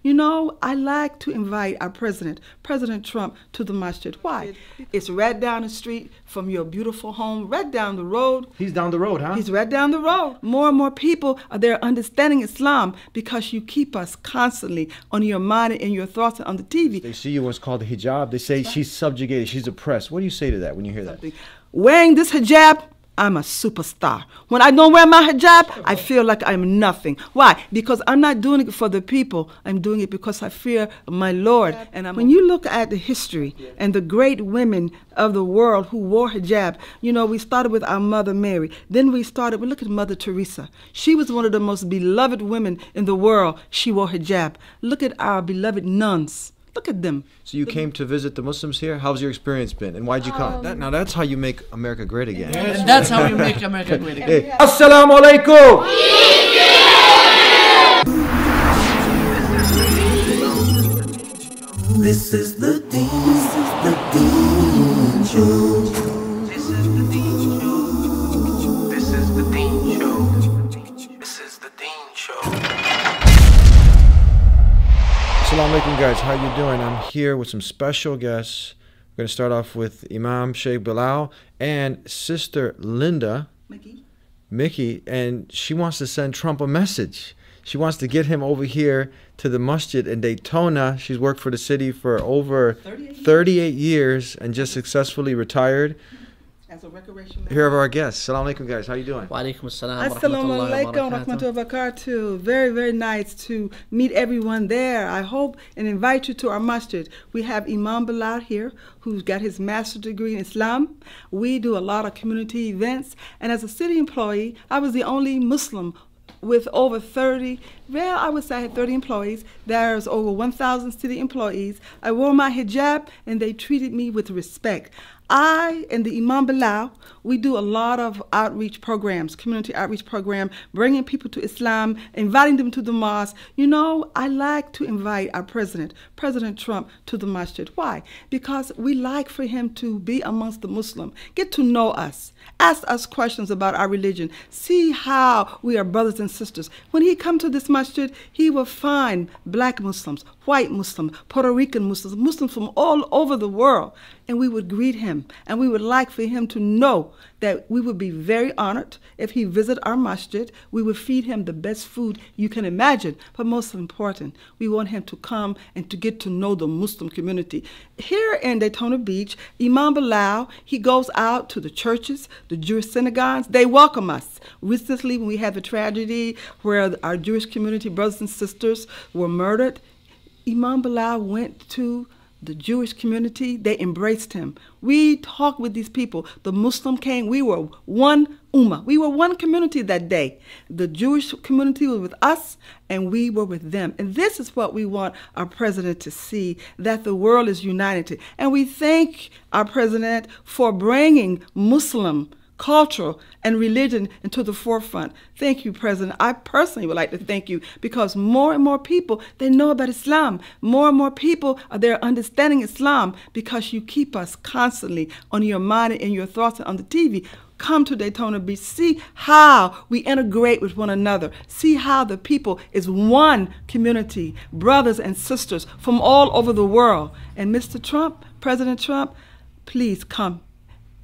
You know, I like to invite our president, President Trump, to the Masjid. Why? It's right down the street from your beautiful home, right down the road. He's down the road, huh? He's right down the road. More and more people are there understanding Islam because you keep us constantly on your mind and in your thoughts and on the TV. They see you what's called the hijab. They say she's subjugated, she's oppressed. What do you say to that when you hear that? Wearing this hijab, I'm a superstar. When I don't wear my hijab, I feel like I'm nothing. Why? Because I'm not doing it for the people. I'm doing it because I fear my Lord. And when you look at the history and the great women of the world who wore hijab, you know, we started with our Mother Mary. Then we look at Mother Teresa. She was one of the most beloved women in the world. She wore hijab. Look at our beloved nuns. Look at them. So you came to visit the Muslims here? How's your experience been? And why'd you come? Now that's how you make America great again. And that's how you make America great again. Hey. Assalamu alaikum! This is the Dean Show. This is the Dean Show. This is the Dean Show. This is the Dean Show. Assalamu alaikum, guys. How you doing? I'm here with some special guests. We're going to start off with Imam Sheikh Bilal and Sister Linda, Mickey, and she wants to send Trump a message. She wants to get him over here to the Masjid in Daytona. She's worked for the city for over 38 years and just successfully retired. As a recreation. Here are our guests. Assalamu alaikum, guys. How you doing? Wa alaikum assalam. Assalamu alaikum wa rahmatullahi wa barakatuh. Very, very nice to meet everyone there. I hope and invite you to our masjid. We have Imam Bilal here, who's got his master's degree in Islam. We do a lot of community events. And as a city employee, I was the only Muslim with over 30, well, I would say I had 30 employees. There's over 1,000 city employees. I wore my hijab, and they treated me with respect. I and the Imam Bilal, we do a lot of outreach programs, community outreach program, bringing people to Islam, inviting them to the mosque. You know, I like to invite our president, President Trump, to the masjid. Why? Because we like for him to be amongst the Muslim, get to know us, ask us questions about our religion, see how we are brothers and sisters. When he comes to this masjid, he will find black Muslims, white Muslims, Puerto Rican Muslims, Muslims from all over the world. And we would greet him, and we would like for him to know that we would be very honored if he visited our masjid. We would feed him the best food you can imagine, but most important, we want him to come and to get to know the Muslim community. Here in Daytona Beach, Imam Bilal, he goes out to the churches, the Jewish synagogues. They welcome us. Recently, when we had the tragedy where our Jewish community brothers and sisters were murdered, Imam Bilal went to the Jewish community. They embraced him. We talked with these people. The Muslim came. We were one ummah. We were one community that day. The Jewish community was with us, and we were with them. And this is what we want our president to see, that the world is united. And we thank our president for bringing Muslim culture and religion into the forefront. Thank you, President. I personally would like to thank you because more and more people, they know about Islam. More and more people are there understanding Islam because you keep us constantly on your mind and in your thoughts and on the TV. Come to Daytona Beach. See how we integrate with one another. See how the people is one community, brothers and sisters from all over the world. And Mr. Trump, President Trump, please come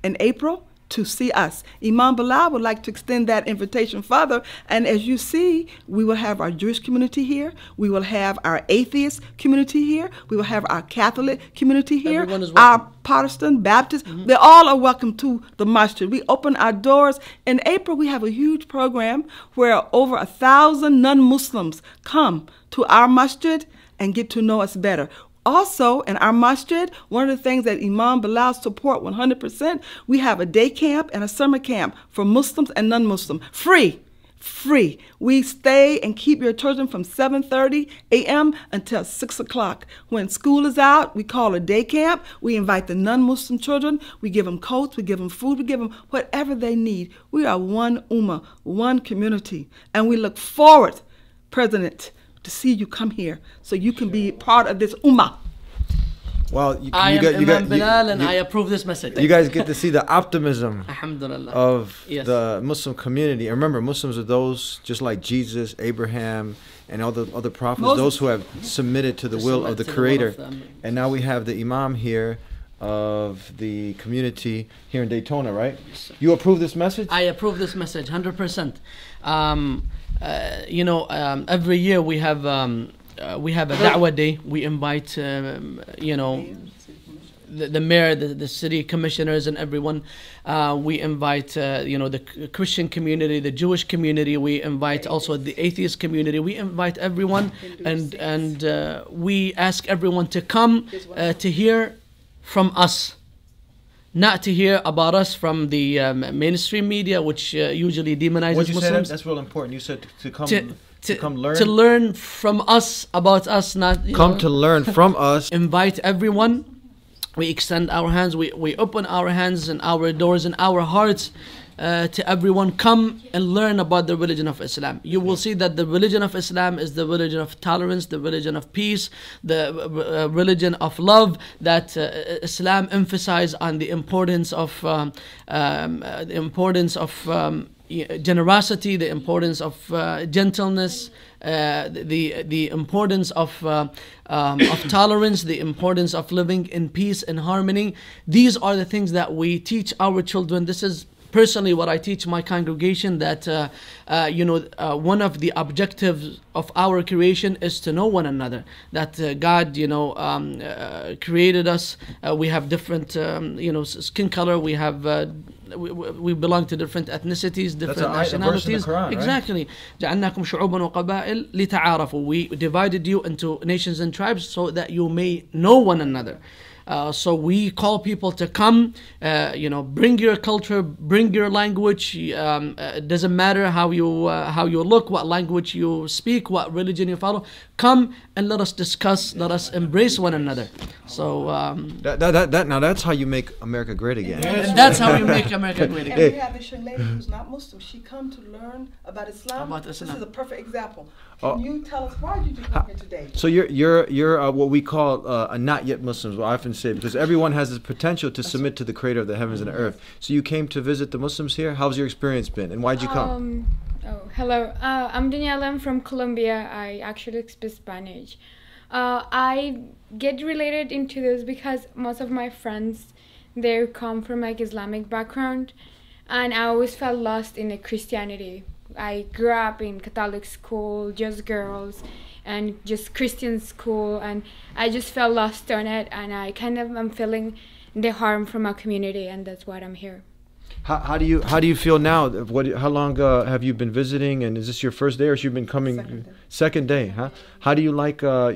in April to see us. Imam Bilal would like to extend that invitation further. And as you see, we will have our Jewish community here. We will have our atheist community here. We will have our Catholic community here. Our Protestant, Baptist, they all are welcome to the masjid. We open our doors. In April, we have a huge program where over 1,000 non-Muslims come to our masjid and get to know us better. Also, in our masjid, one of the things that Imam Bilal support 100%, we have a day camp and a summer camp for Muslims and non-Muslims. Free. Free. We stay and keep your children from 7:30 a.m. until 6 o'clock. When school is out, we call a day camp. We invite the non-Muslim children. We give them coats. We give them food. We give them whatever they need. We are one ummah, one community. And we look forward, President, to see you come here so you can be part of this ummah. Well, I am Imam Bilal, and I approve this message. You guys get to see the optimism Alhamdulillah. of the Muslim community. And remember, Muslims are those just like Jesus, Abraham, and all the other prophets, those who have submitted to the will of the Creator. And now we have the Imam here of the community here in Daytona, right? Yes, you approve this message? I approve this message, 100%. Every year we have a Da'wah Day. We invite, the mayor, the city commissioners, and everyone. We invite, the Christian community, the Jewish community. We invite also the atheist community. We invite everyone, and we ask everyone to come to hear from us, not to hear about us from the mainstream media, which usually demonizes Muslims. Muslims. That's real important. You said to come learn. To learn from us, about us, not to learn from us. Invite everyone. We extend our hands. We open our hands and our doors and our hearts to everyone. Come and learn about the religion of Islam. You will see that the religion of Islam is the religion of tolerance, the religion of peace, the religion of love. That Islam emphasizes on the importance of generosity, the importance of gentleness, the importance of tolerance, the importance of living in peace and harmony. These are the things that we teach our children. This is personally what I teach my congregation, that one of the objectives of our creation is to know one another, that God created us. We have different skin color, we have we belong to different ethnicities, different nationalities. Quran, exactly. جعلناكم شعوبا وقبائل لتعارفوا. We divided you into nations and tribes so that you may know one another. So we call people to come, bring your culture, bring your language. It doesn't matter how you look, what language you speak, what religion you follow. Come and let us discuss, let us embrace one another. So now that's how you make America great again. That's how you make America great again. And we have this young lady who's not Muslim. She come to learn about Islam. This is a perfect example. Can you tell us why did you come here today? So you're what we call a not yet Muslims. Well, I often say, because everyone has the potential to submit to the Creator of the heavens and the earth. So you came to visit the Muslims here. How's your experience been, and why'd you come? Hello. I'm Daniela. I'm from Colombia. I actually speak Spanish. I get related into this because most of my friends, they come from like Islamic background, and I always felt lost in the Christianity. I grew up in Catholic school, just girls, and just Christian school, and I just felt lost on it, and I'm feeling the harm from our community, and that's why I'm here. How do you feel now? How long have you been visiting, and is this your first day, or you've been coming? Second day, huh? How do you like yeah?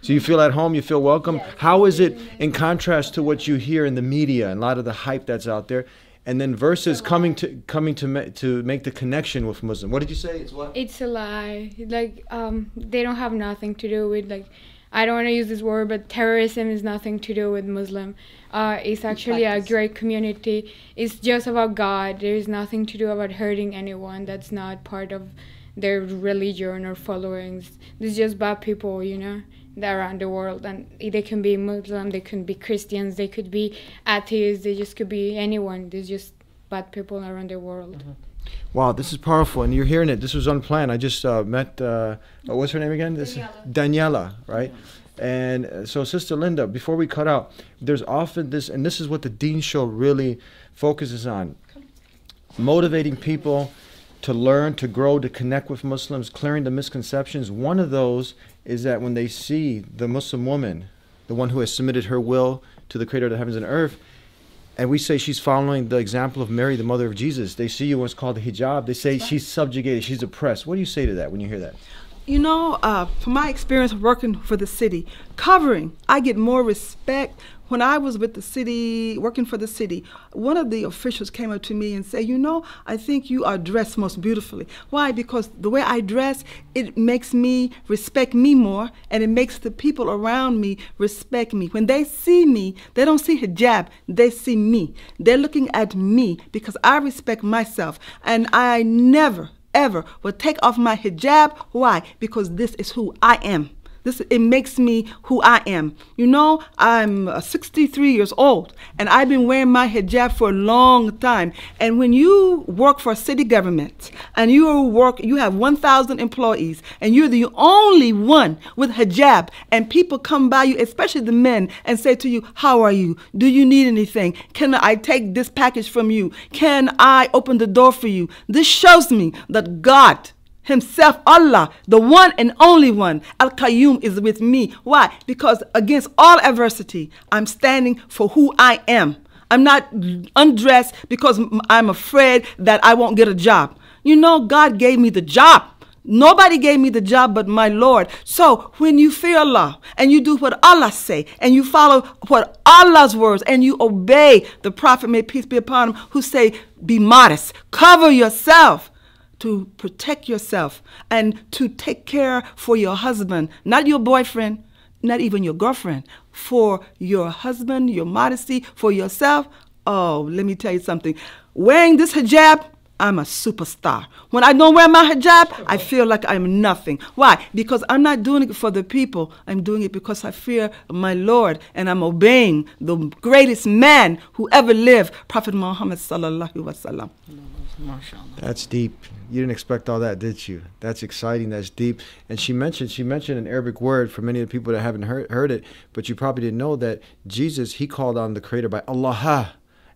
So you feel at home, you feel welcome. Yes. How is it in contrast to what you hear in the media and a lot of the hype that's out there, and then versus coming to make the connection with Muslim? What did you say? It's what? It's a lie. Like they don't have nothing to do with, like, I don't want to use this word, but terrorism is nothing to do with Muslim. It's actually a great community. It's just about God. There is nothing to do about hurting anyone. That's not part of their religion or followings. It's just bad people, that around the world, and they can be Muslim, they can be Christians, they could be atheists, they just could be anyone. There's just bad people around the world. Mm-hmm. Wow, this is powerful, and you're hearing it. This was unplanned. I just met, what's her name again? Daniela, right? And so, Sister Linda, before we cut out, there's often this, and this is what the Deen Show really focuses on, motivating people to learn, to grow, to connect with Muslims, clearing the misconceptions. One of those is that when they see the Muslim woman, the one who has submitted her will to the Creator of the heavens and earth, and we say she's following the example of Mary, the mother of Jesus, they see you what's called the hijab. They say she's subjugated, she's oppressed. What do you say to that when you hear that? From my experience working for the city, covering, I get more respect. When I was with the city, working for the city, one of the officials came up to me and said, I think you are dressed most beautifully. Why? Because the way I dress, it makes me respect me more, and it makes the people around me respect me. When they see me, they don't see hijab, they see me. They're looking at me because I respect myself, and I never, ever will take off my hijab. Why? Because this is who I am. It makes me who I am. You know, I'm 63 years old, and I've been wearing my hijab for a long time. And when you work for a city government, and you have 1,000 employees, and you're the only one with hijab, and people come by you, especially the men, and say to you, how are you? Do you need anything? Can I take this package from you? Can I open the door for you? This shows me that God Himself, Allah, the one and only one, Al-Qayyum, is with me. Why? Because against all adversity, I'm standing for who I am. I'm not undressed because I'm afraid that I won't get a job. You know, God gave me the job. Nobody gave me the job but my Lord. So when you fear Allah and you do what Allah say and you follow what Allah's words and you obey the Prophet, may peace be upon him, who say, be modest, cover yourself, to protect yourself and to take care for your husband, not your boyfriend, not even your girlfriend, for your husband, your modesty, for yourself. Oh, let me tell you something. Wearing this hijab, I'm a superstar. When I don't wear my hijab, I feel like I'm nothing. Why? Because I'm not doing it for the people. I'm doing it because I fear my Lord, and I'm obeying the greatest man who ever lived, Prophet Muhammad sallallahu alaihi wasallam. That's deep. You didn't expect all that, did you? That's exciting. That's deep. And she mentioned an Arabic word for many of the people that haven't heard it, but you probably didn't know that Jesus, he called on the Creator by Allah.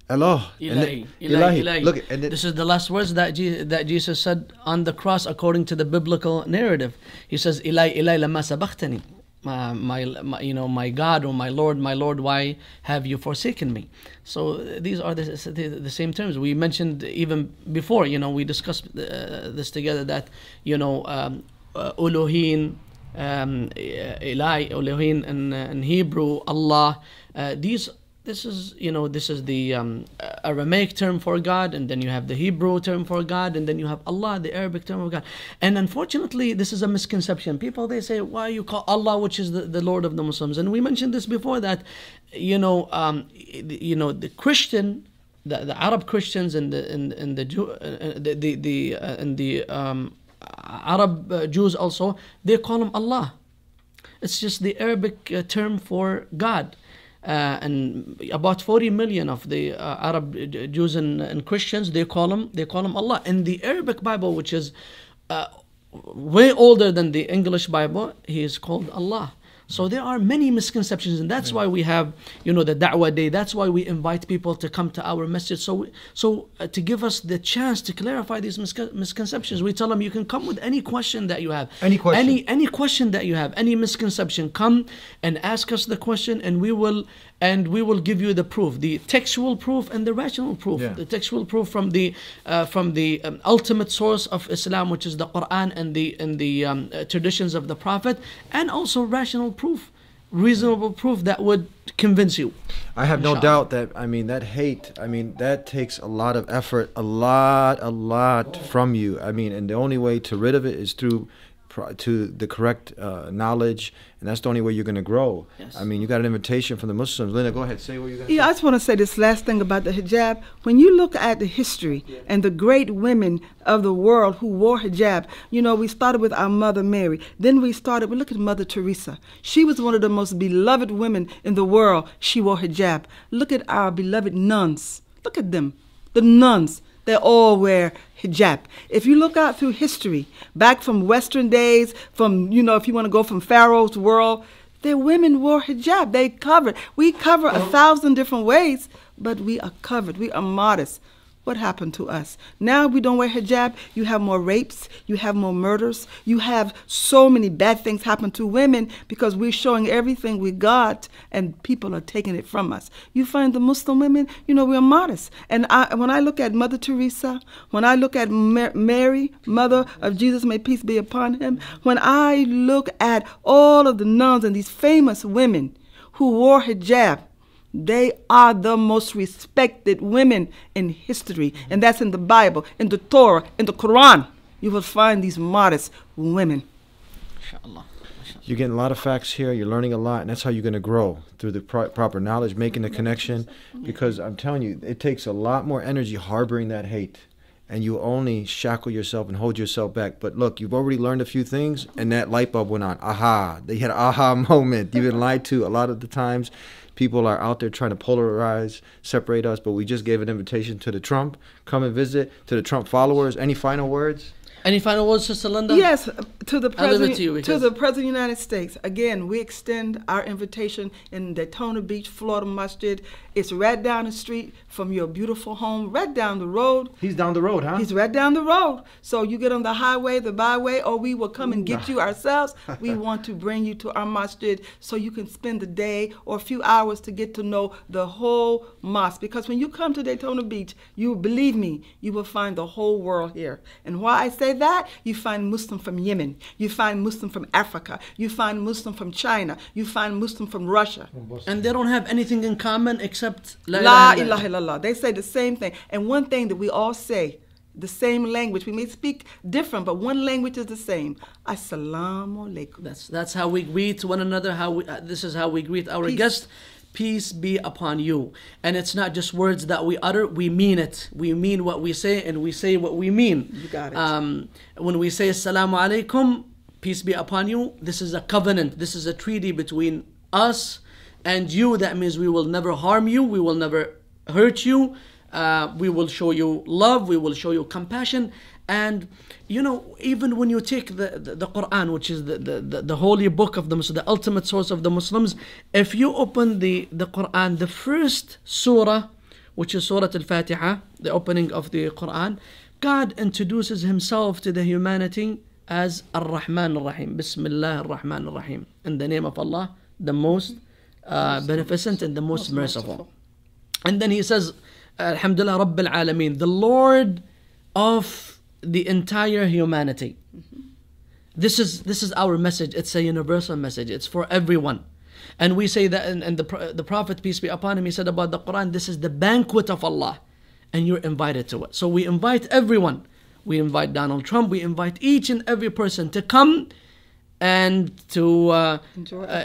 Allah. Ilahi. Look, this is the last words that Jesus said on the cross according to the biblical narrative. He says, Ilahi lama sabaqtani. My God, or my Lord, why have you forsaken me? So these are the same terms we mentioned even before. You know, we discussed this together, that Elohim, Elohim in Hebrew, Allah. This is the Aramaic term for God, and then you have the Hebrew term for God, and then you have Allah, the Arabic term of God. And unfortunately, this is a misconception. People, they say, why you call Allah, which is the Lord of the Muslims? And we mentioned this before, that the Christian, the Arab Christians and the Arab Jews also, they call him Allah. It's just the Arabic term for God. And about 40 million of the Arab Jews and Christians, they call him Allah. In the Arabic Bible, which is way older than the English Bible, he is called Allah. So there are many misconceptions, and that's why we have, the Da'wah Day. That's why we invite people to come to our masjid. So to give us the chance to clarify these misconceptions, we tell them, you can come with any question that you have. Any question that you have, any misconception, come and ask us the question, and we will give you the proof, the textual proof and the rational proof. Yeah. The textual proof from the ultimate source of Islam, which is the Qur'an and the traditions of the Prophet, and also rational proof, reasonable proof that would convince you. I have no doubt that, that hate, that takes a lot of effort, a lot from you. And the only way to rid of it is through to the correct knowledge, and that's the only way you're going to grow. Yes. You got an invitation from the Muslims. Linda, go ahead, say what you're going to say. I just want to say this last thing about the hijab. When you look at the history and the great women of the world who wore hijab, we started with our Mother Mary. Then we look at Mother Teresa. She was one of the most beloved women in the world. She wore hijab. Look at our beloved nuns. Look at them, the nuns. They all wear hijab. If you look out through history, back from Western days, from, if you want to go from Pharaoh's world, their women wore hijab. They covered. We cover 1,000 different ways, but we are covered. We are modest. What happened to us? Now we don't wear hijab. You have more rapes. You have more murders. You have so many bad things happen to women because we're showing everything we got and people are taking it from us. You find the Muslim women, we're modest. And when I look at Mother Teresa, when I look at Mary, Mother of Jesus, may peace be upon him, when I look at all of the nuns and these famous women who wore hijab, they are the most respected women in history. And that's in the Bible, in the Torah, in the Quran. You will find these modest women. Inshallah. You're getting a lot of facts here. You're learning a lot. And that's how you're going to grow, through the proper knowledge, making the connection. Because I'm telling you, it takes a lot more energy harboring that hate. and you only shackle yourself and hold yourself back. But look, you've already learned a few things, and that light bulb went on. Aha. They had an aha moment. You've been lied to a lot of the times. People are out there trying to polarize, separate us, but we just gave an invitation to the Trump. Come and visit. To the Trump followers. Any final words? Any final words, Sister Linda? Yes, to the President, to the President of the United States. Again, we extend our invitation in Daytona Beach, Florida Masjid. It's right down the street from your beautiful home, right down the road. He's down the road, huh? He's right down the road. So you get on the highway, the byway, or we will come and get you ourselves. We want to bring you to our masjid so you can spend the day or a few hours to get to know the whole mosque. Because when you come to Daytona Beach, you believe me, you will find the whole world here. And why I say that, you find Muslim from Yemen, you find Muslim from Africa, you find Muslim from China, you find Muslim from Russia. And they don't have anything in common except La ilaha illallah. They say the same thing. And one thing that we all say, the same language. We may speak different, but one language is the same. Assalamu alaikum. That's how we greet one another. This is how we greet our guests. Peace be upon you. And it's not just words that we utter, we mean it. We mean what we say, and we say what we mean. You got it. When we say Assalamu alaikum, peace be upon you, this is a covenant. This is a treaty between us and you. That means we will never harm you, we will never hurt you, we will show you love, we will show you compassion. And you know, even when you take the Qur'an, which is the holy book of the Muslims, the ultimate source of the Muslims, if you open the Qur'an, the first surah, which is Surah Al-Fatiha, the opening of the Qur'an, God introduces himself to the humanity as Ar-Rahman Ar-Rahim. Bismillah Ar-Rahman Ar-Rahim. In the name of Allah, the most beneficent and the most merciful. And then he says, Alhamdulillah Rabbil Alameen, the Lord of the entire humanity. This is our message. It's a universal message. It's for everyone. And we say that, and the Prophet, peace be upon him, he said about the Quran, this is the banquet of Allah, and you're invited to it. So we invite everyone. We invite Donald Trump. We invite each and every person to come and to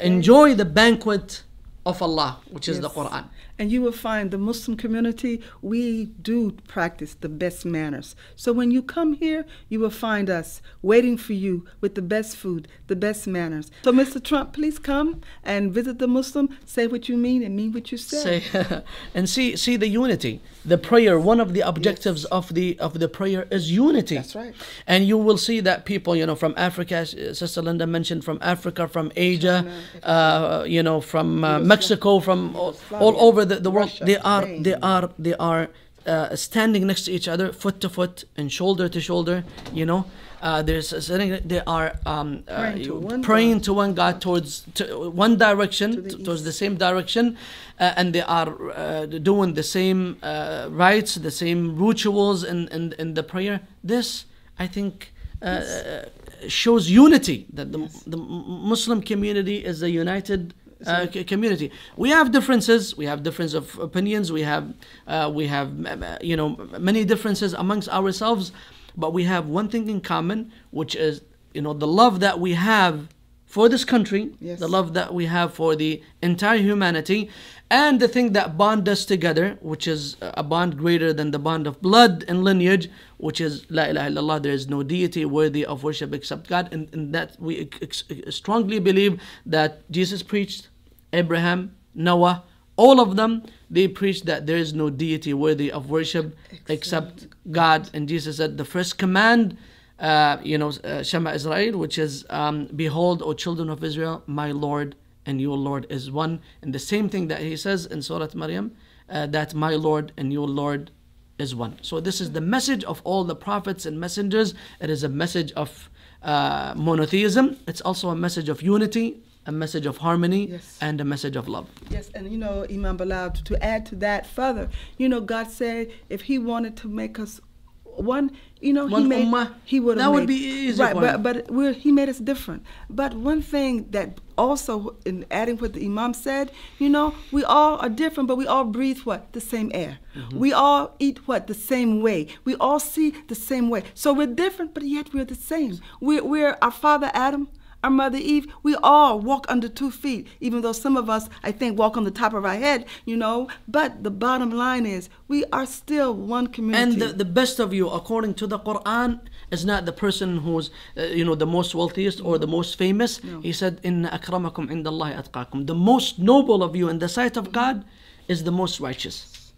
enjoy the banquet of Allah, which is the Quran. And you will find the Muslim community, we do practice the best manners. So when you come here, you will find us waiting for you with the best food, the best manners. So Mr. Trump, please come and visit the Muslim, say what you mean and mean what you say. And see the unity. The prayer, one of the objectives of the prayer is unity. That's right. And you will see that people, you know, from Africa, Sister Linda mentioned, from Africa, from Asia, China, you know, from Mexico, from all over the world, Russia, they are standing next to each other, foot to foot and shoulder to shoulder. You know, they are praying to one God, towards one direction, towards the same direction, and they are doing the same rites, the same rituals in the prayer. This, I think, shows unity, that the Muslim community is a united community. We have differences. We have difference of opinions. We have you know, many differences amongst ourselves, but we have one thing in common, which is, you know, the love that we have for this country, the love that we have for the entire humanity, and the thing that bond us together, which is a bond greater than the bond of blood and lineage, which is La ilaha illallah, there is no deity worthy of worship except God. And that we strongly believe that Jesus preached, Abraham, Noah, all of them, they preached that there is no deity worthy of worship except God. And Jesus said the first command, you know, Shema Israel, which is, behold, O children of Israel, my Lord and your Lord is one. And the same thing that he says in Surah Maryam, that my Lord and your Lord is one. So this is the message of all the prophets and messengers. It is a message of monotheism. It's also a message of unity, a message of harmony, and a message of love. Yes, and you know, Imam Bilal, to add to that further, you know, God said if he wanted to make us one, you know, he would have that would be easy. Right, but he made us different. But one thing that also, in adding what the Imam said, you know, we all are different, but we all breathe what? The same air. We all eat what? The same way. We all see the same way. So we're different, but yet we're the same. We're our father Adam, our mother Eve, we all walk under 2 feet, even though some of us, I think, walk on the top of our head, you know. But the bottom line is we are still one community. And the best of you, according to the Quran, is not the person who's, the most wealthiest or the most famous. No. He said, "Inna akramakum indallahi atqakum." The most noble of you in the sight of God is the most righteous,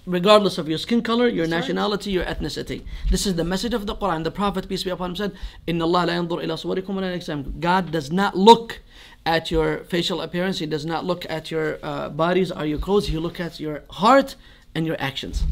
regardless of your skin color, your nationality, your ethnicity. This is the message of the Quran. The Prophet, peace be upon him, said, "Inna Allah la yanzur ila suwarikum wa la ajsamikum." God does not look at your facial appearance. He does not look at your bodies or your clothes. He looks at your heart and your actions.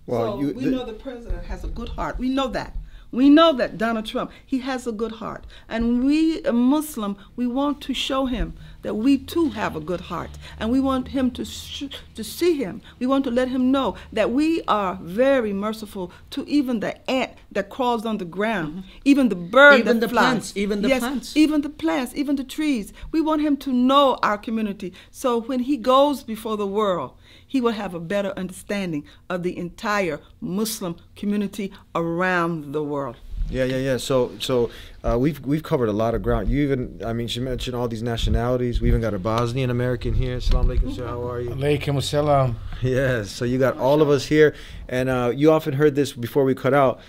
Well, so we know the president has a good heart. We know that. We know that Donald Trump, he has a good heart. And we, a Muslim, we want to show him that we too have a good heart. And we want him to see him. We want to let him know that we are very merciful to even the ant that crawls on the ground, even the bird even that the flies. Plants, even the plants. Even the plants, even the trees. We want him to know our community. So when he goes before the world, he will have a better understanding of the entire Muslim community around the world. Yeah. So we've covered a lot of ground. You even, I mean, she mentioned all these nationalities. We even got a Bosnian American here. Assalamu alaikum, sir. How are you? Alaikum assalam. Yes. So you got all of us here, and you often heard this before we cut out.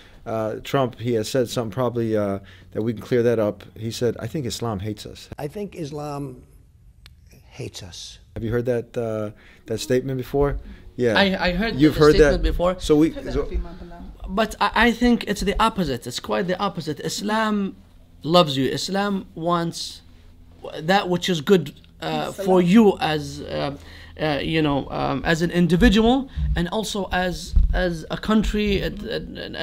Trump, he has said something probably that we can clear that up. He said, "I think Islam hates us." I think Islam hates us. Have you heard that statement before? Yeah, I heard you've the heard statement that before. So But I think it's the opposite. It's quite the opposite. Islam loves you. Islam wants that which is good for you as as an individual, and also as a country,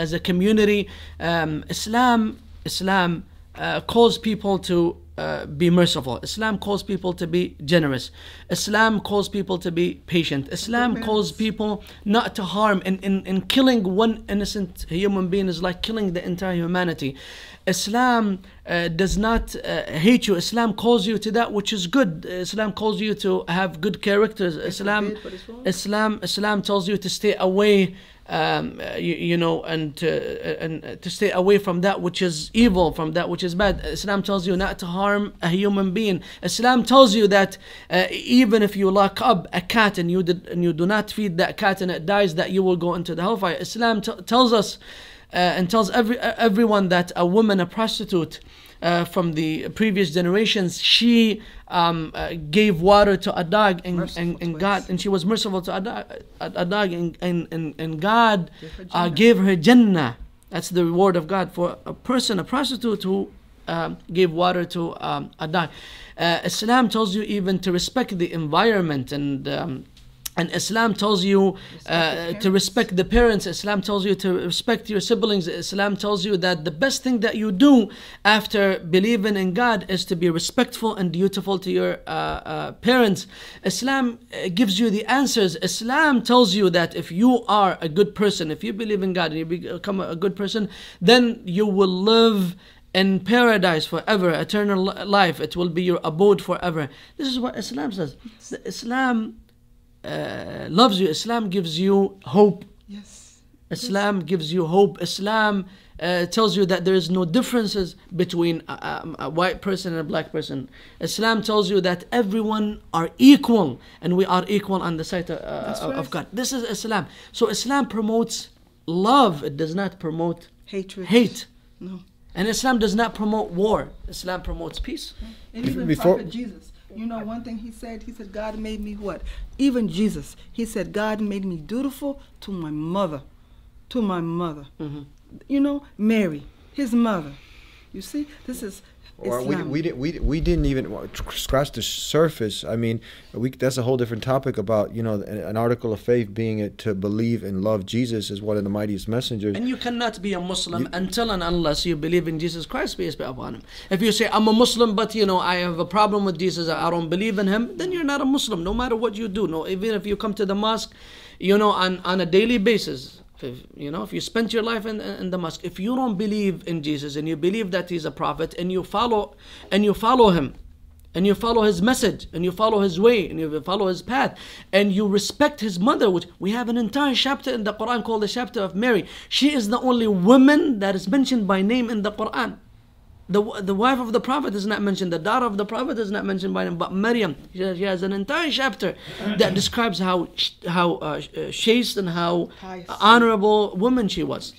as a community. Islam calls people to be merciful. Islam calls people to be generous. Islam calls people to be patient. Islam calls people not to harm. In killing one innocent human being is like killing the entire humanity. Islam does not hate you. Islam calls you to that which is good. Islam calls you to have good characters. Islam tells you to stay away, and to stay away from that which is evil, from that which is bad. Islam tells you not to harm a human being. Islam tells you that even if you lock up a cat and you do not feed that cat and it dies, that you will go into the hellfire. Islam tells us and tells everyone that a woman, a prostitute, from the previous generations, she gave water to a dog, and God, and she was merciful to a dog, and God gave her Jannah. That's the reward of God for a person, a prostitute who gave water to a dog. Islam tells you even to respect the environment, and Islam tells you to respect the parents. Islam tells you to respect your siblings. Islam tells you that the best thing that you do after believing in God is to be respectful and dutiful to your parents. Islam gives you the answers. Islam tells you that if you are a good person, if you believe in God and you become a good person, then you will live in paradise forever, eternal life. It will be your abode forever. This is what Islam says. Islam loves you. Islam gives you hope. Yes. Islam gives you hope. Islam tells you that there is no differences between a white person and a black person. Islam tells you that everyone are equal, and we are equal on the sight of God. This is Islam. So Islam promotes love. It does not promote hate. No. And Islam does not promote war. Islam promotes peace. And even Prophet Jesus, you know, one thing he said, God made me what? Even Jesus, he said, God made me dutiful to my mother. To my mother. Mm-hmm. You know, Mary, his mother. You see, this is Or Islam. we didn't even scratch the surface. I mean, that's a whole different topic about, you know, an article of faith being to believe and love Jesus as one of the mightiest messengers. And you cannot be a Muslim until and unless you believe in Jesus Christ, peace be upon him. If you say, I'm a Muslim, but, you know, I have a problem with Jesus, I don't believe in him, then you're not a Muslim, no matter what you do. No, even if you come to the mosque, you know, on a daily basis. If you spend your life in the mosque, if you don't believe in Jesus and you believe that he's a prophet, and you follow him, and you follow his message, and you follow his way, and you follow his path, and you respect his mother, which we have an entire chapter in the Quran called the chapter of Mary. She is the only woman that is mentioned by name in the Quran. The wife of the Prophet is not mentioned. The daughter of the Prophet is not mentioned by name. But Maryam, she has an entire chapter that describes how chaste and how honorable woman she was.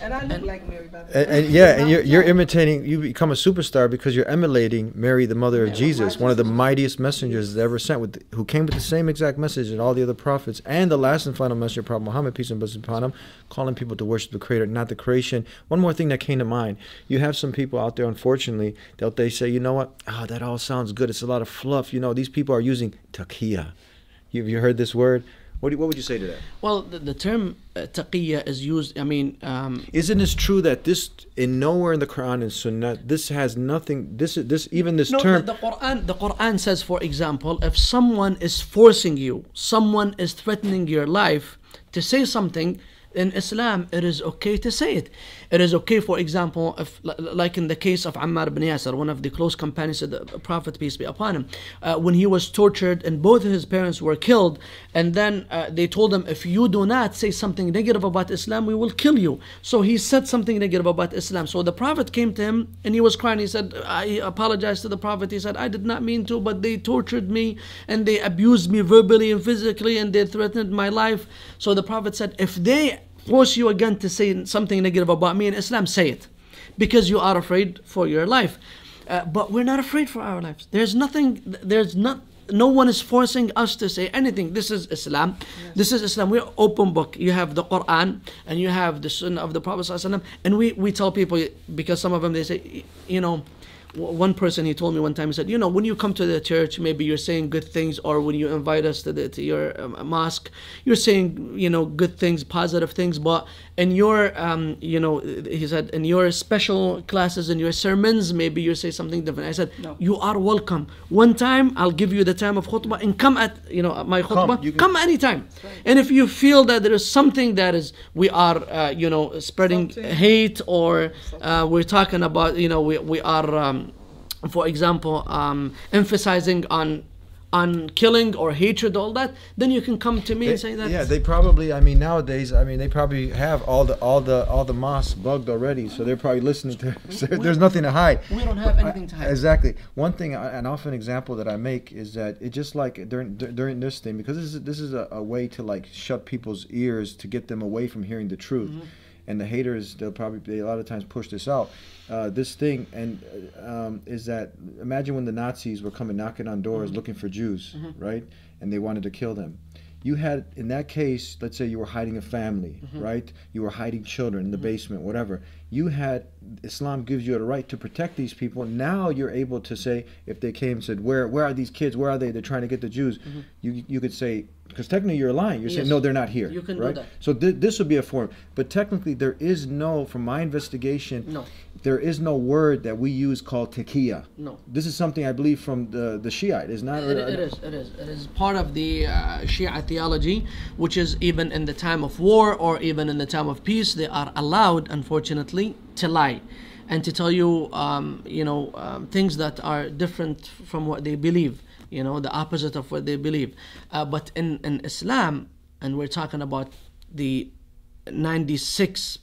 And I look like Mary, by the way. And you're imitating. You become a superstar because you're emulating Mary, the mother of Jesus, one of the mightiest messengers that ever sent, who came with the same exact message as all the other prophets, and the last and final messenger, Prophet Muhammad, peace and blessings upon him, calling people to worship the Creator, not the creation. One more thing that came to mind: you have some people out there, unfortunately, they say, you know what? that all sounds good. It's a lot of fluff. These people are using Taqiya. Have you heard this word? What would you say to that? Well, the term Taqiya is used, isn't it true that this, in nowhere in the Quran and Sunnah, this has nothing, this term... The Quran says, for example, if someone is forcing you, someone is threatening your life to say something, in Islam, it is okay to say it. It is okay, for example, if, like in the case of Ammar ibn Yasir, one of the close companions of the Prophet, peace be upon him, when he was tortured and both of his parents were killed, and then they told him, if you do not say something negative about Islam, we will kill you. So he said something negative about Islam. So the Prophet came to him and he was crying. He said, I apologized to the Prophet. He said, I did not mean to, but they tortured me and they abused me verbally and physically and they threatened my life. So the Prophet said, if they force you again to say something negative about me in Islam, say it, because you are afraid for your life. But we're not afraid for our lives. No one is forcing us to say anything. This is Islam. Yes. This is Islam. We're open book. You have the Quran and you have the Sunnah of the Prophet ﷺ, and we tell people, because some of them, they say, one person, he told me one time, he said, when you come to the church, maybe you're saying good things, or when you invite us to your mosque, you're saying, good things, positive things, but in your, he said, in your special classes, in your sermons, maybe you say something different. I said, no. You are welcome. One time, I'll give you the time of khutbah, and come at, my khutbah, come anytime. Right. And if you feel that there is something that is, we are, spreading hate, or we're talking about, we are, for example, emphasizing on killing or hatred, all that, then you can come to me and say that. Yeah, they probably, nowadays, they probably have all the mosques bugged already, so they're probably listening to. There's nothing to hide. We don't have anything to hide. Exactly. One thing, an often example that I make is that it just like during this thing, because this is a way to shut people's ears to get them away from hearing the truth. Mm-hmm. And the haters, they a lot of times push this out. This thing is that, imagine when the Nazis were coming knocking on doors, mm-hmm. looking for Jews, mm-hmm. right? And they wanted to kill them. You had, in that case, let's say you were hiding a family, mm-hmm. right? You were hiding children in the mm-hmm. basement, whatever. You had, Islam gives you the right to protect these people. Now you're able to say, if they came and said, where are these kids? Where are they? They're trying to get the Jews. Mm-hmm. You could say, because technically you're lying. You're saying, no, they're not here. You can right? do that. So this would be a form. But technically there is no, from my investigation, there is no word that we use called Taqiya. No. This is something I believe from the Shiite. It's not. It is. It is part of the Shia theology, which is even in the time of war or even in the time of peace, they are allowed, unfortunately, to lie and to tell you, things that are different from what they believe. The opposite of what they believe. But in Islam, and we're talking about the 96%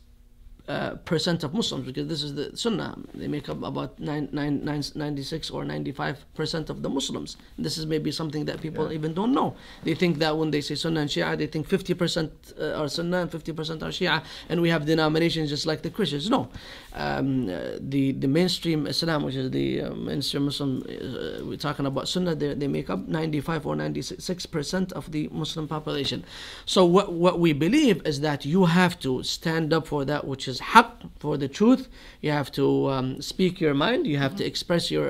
of Muslims, because this is the Sunnah, they make up about 96 or 95% of the Muslims. This is maybe something that people even don't know. They think that when they say Sunnah and Shia, they think 50% are Sunnah and 50% are Shia, and we have denominations just like the Christians. No. The mainstream Islam, which is the mainstream Muslim, we're talking about Sunnah, they make up 95 or 96% of the Muslim population. So what we believe is that you have to stand up for that which is haqq, for the truth. You have to speak your mind. You have to express your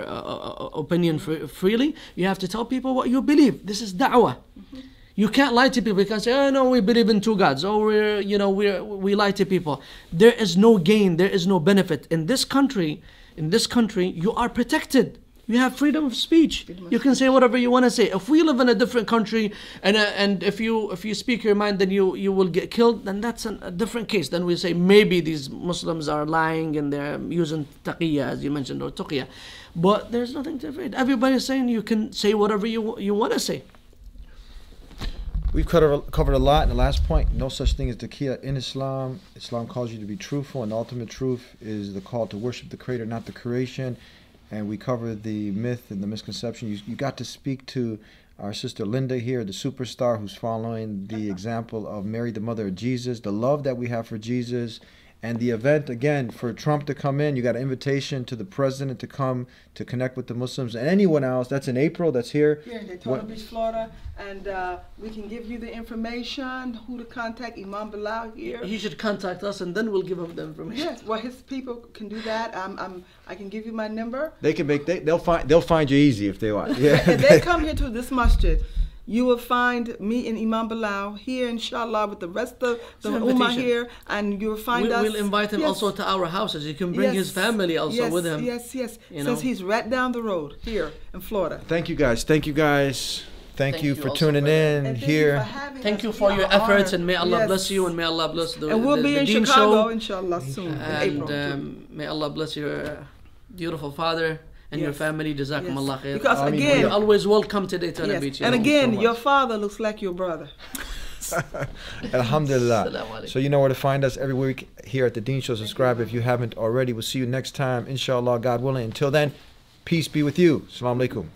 opinion freely. You have to tell people what you believe. This is da'wah. You can't lie to people. You can't say, oh no, we believe in two gods. Oh, we lie to people. There is no gain. There is no benefit. In this country, you are protected. You have freedom of speech. You can say whatever you want to say. If we live in a different country and if you speak your mind, then you will get killed, then that's a different case. Then we say maybe these Muslims are lying and they're using Taqiya, as you mentioned, or Taqiya. But there's nothing to afraid. Everybody's saying you can say whatever you want to say. We've covered a lot. And the last point, no such thing as Taqiya in Islam. Islam calls you to be truthful, and the ultimate truth is the call to worship the Creator, not the creation. And we covered the myth and the misconception. You got to speak to our sister Linda here, the superstar who's following the example of Mary, the mother of Jesus, the love that we have for Jesus. And the event, again, for Trump to come in, you got an invitation to the president to come to connect with the Muslims and anyone else. That's in April. That's here. Here in Daytona Beach, Florida. And we can give you the information, who to contact, Imam Bilal here. He should contact us and then we'll give him the information. Yes, well, his people can do that. I can give you my number. They can they'll find you easy if they want. Yeah. If they come here to this masjid, you will find me and Imam Bilal here, inshallah, with the rest of the ummah here, and you will find us. We'll invite him also to our houses. He can bring his family also with him. Yes. Since he's right down the road here in Florida. Thank you guys. Thank you for tuning in here. Thank you for your efforts, and may Allah bless you, and may Allah bless the And we'll be in Deen Chicago, show. inshallah, soon. And may Allah bless your beautiful father and your family. Jazakumullah khair. Because again, you're always welcome to Daytona Beach. And again, your father looks like your brother. Alhamdulillah. So you know where to find us every week here at the Deen Show. Subscribe if you haven't already. We'll see you next time, inshallah, God willing. Until then, peace be with you. Assalamu alaikum.